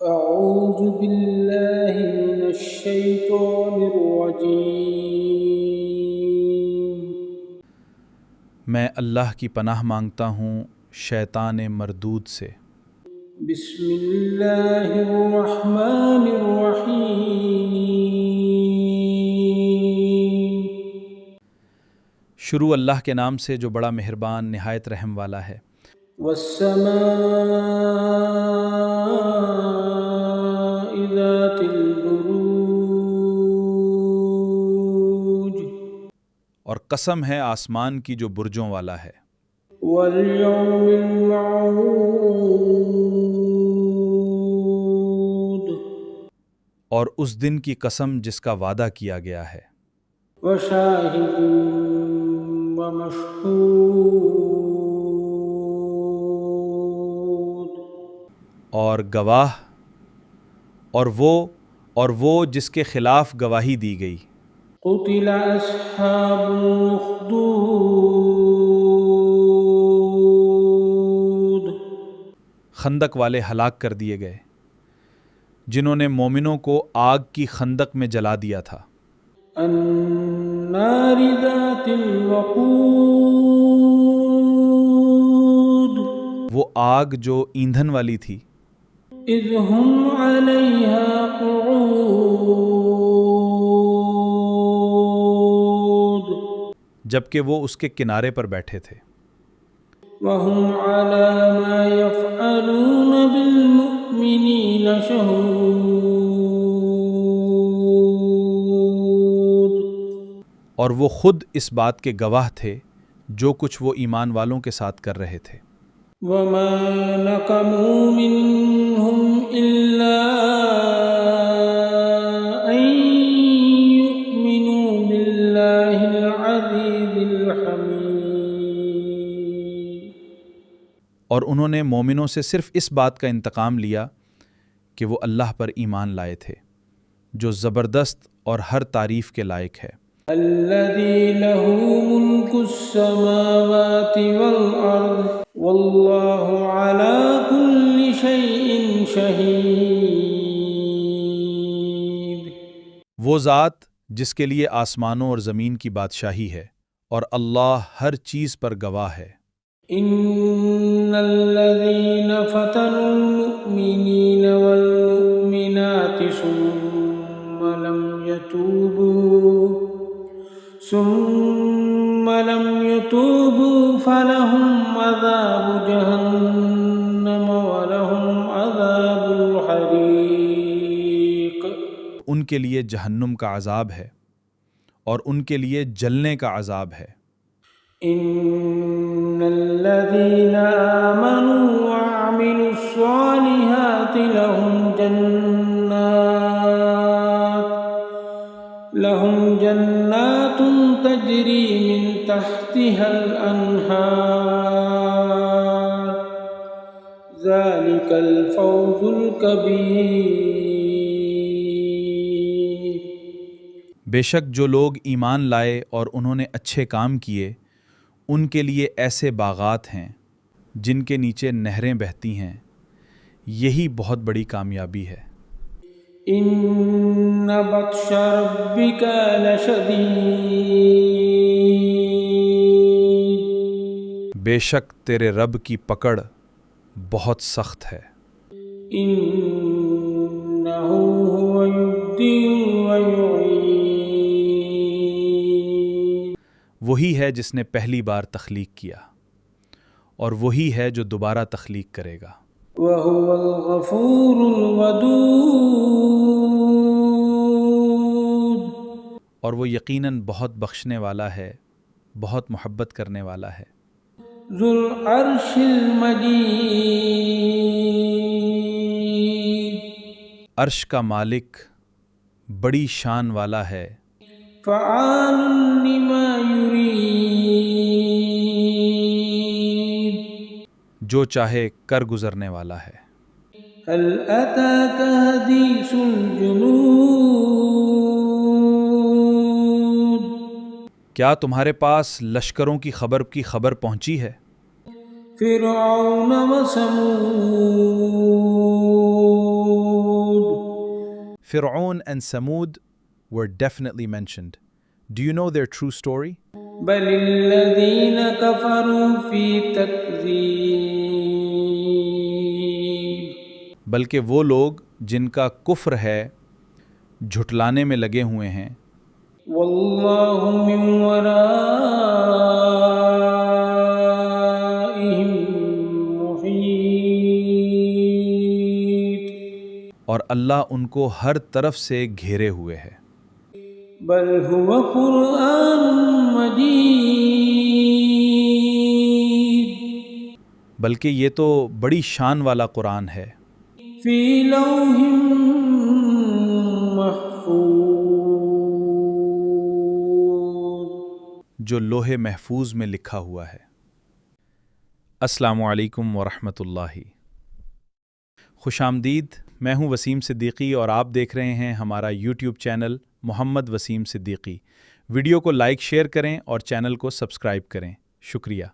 أعوذ بالله من الشيطان الرجيم میں اللہ کی پناہ مانگتا ہوں شیطان مردود سے۔ بسم اللہ الرحمن الرحیم شروع اللہ کے نام سے جو بڑا مہربان نہایت رحم والا ہے۔ والسماء ذات البروج اور قسم ہے آسمان کی جو برجوں والا ہے۔ والیوم الموعود اور اس دن کی قسم جس کا وعدہ کیا گیا ہے۔ وشاہد ومشہود اور گواہ اور وہ جس کے خلاف گواہی دی گئی۔ قتل اصحاب الاخدود خندق والے ہلاک کر دیے گئے جنہوں نے مومنوں کو آگ کی خندق میں جلا دیا تھا۔ النار ذات الوقود وہ آگ جو ایندھن والی تھی۔ اذ هم علیہا قعود جبکہ وہ اس کے کنارے پر بیٹھے تھے۔ وهم على ما يفعلون بالمؤمنین شہود اور وہ خود اس بات کے گواہ تھے جو کچھ وہ ایمان والوں کے ساتھ کر رہے تھے۔ وما نقموا منهم إلا أن يؤمنوا بالله العزيز الحميد اور انہوں نے مومنوں سے صرف اس بات کا انتقام لیا کہ وہ اللہ پر ایمان لائے تھے جو زبردست اور ہر تعریف کے لائق ہے۔ الذي له ملك السماوات والأرض والله على كل شيء شهيد وہ ذات جس کے لیے آسمانوں اور زمین کی بادشاہی ہے اور اللہ ہر چیز پر گواہ ہے۔ إن الذين فتنوا المؤمنين والمؤمنات ثم لم يتوبوا فلهم عذاب جہنم ولهم عذاب الحریق ان کے لیے جہنم کا عذاب ہے اور ان کے لیے جلنے کا عذاب ہے۔ ان الذين آمنوا وعملوا الصالحات لهم جنات تجری من تحتها الانہار ذلك الفوز الکبیر بے شک جو لوگ ایمان لائے اور انہوں نے اچھے کام کیے ان کے لیے ایسے باغات ہیں جن کے نیچے نہریں بہتی ہیں، یہی بہت بڑی کامیابی ہے۔ ان بطش ربک لشدید بے شک تیرے رب کی پکڑ بہت سخت ہے۔ انہ هو یبدئ ویعید وہی ہے جس نے پہلی بار تخلیق کیا اور وہی ہے جو دوبارہ تخلیق کرے گا۔ وهو الغفور الودود اور وہ یقیناً بہت بخشنے والا ہے، بہت محبت کرنے والا ہے۔ ذو العرش المجید عرش کا مالک بڑی شان والا ہے، فعال لما یرید جو چاہے کر گزرنے والا ہے۔ هل اتاک حدیث الجنود کیا تمہارے پاس لشکروں کی خبر پہنچی ہے؟ فرعون وثمود Fir'aun and Samud were definitely mentioned. Do you know their true story? بل الذين كفروا في تكذيب بلکہ وہ لوگ جن کا کفر ہے جھٹلانے میں لگے ہوئے ہیں، والله من ورائهم محيط اور اللہ ان کو ہر طرف سے گھیرے ہوئے ہے۔ بل هو قرآن مجيد بلکہ یہ تو بڑی شان والا قرآن ہے، في لوح محفوظ جو لوح محفوظ میں لکھا ہوا ہے۔ السلام علیکم ورحمۃ اللہ۔ خوش آمدید، میں ہوں وسیم صدیقی اور آپ دیکھ رہے ہیں ہمارا یوٹیوب چینل محمد وسیم صدیقی۔ ویڈیو کو لائک شیئر کریں اور چینل کو سبسکرائب کریں۔ شکریہ۔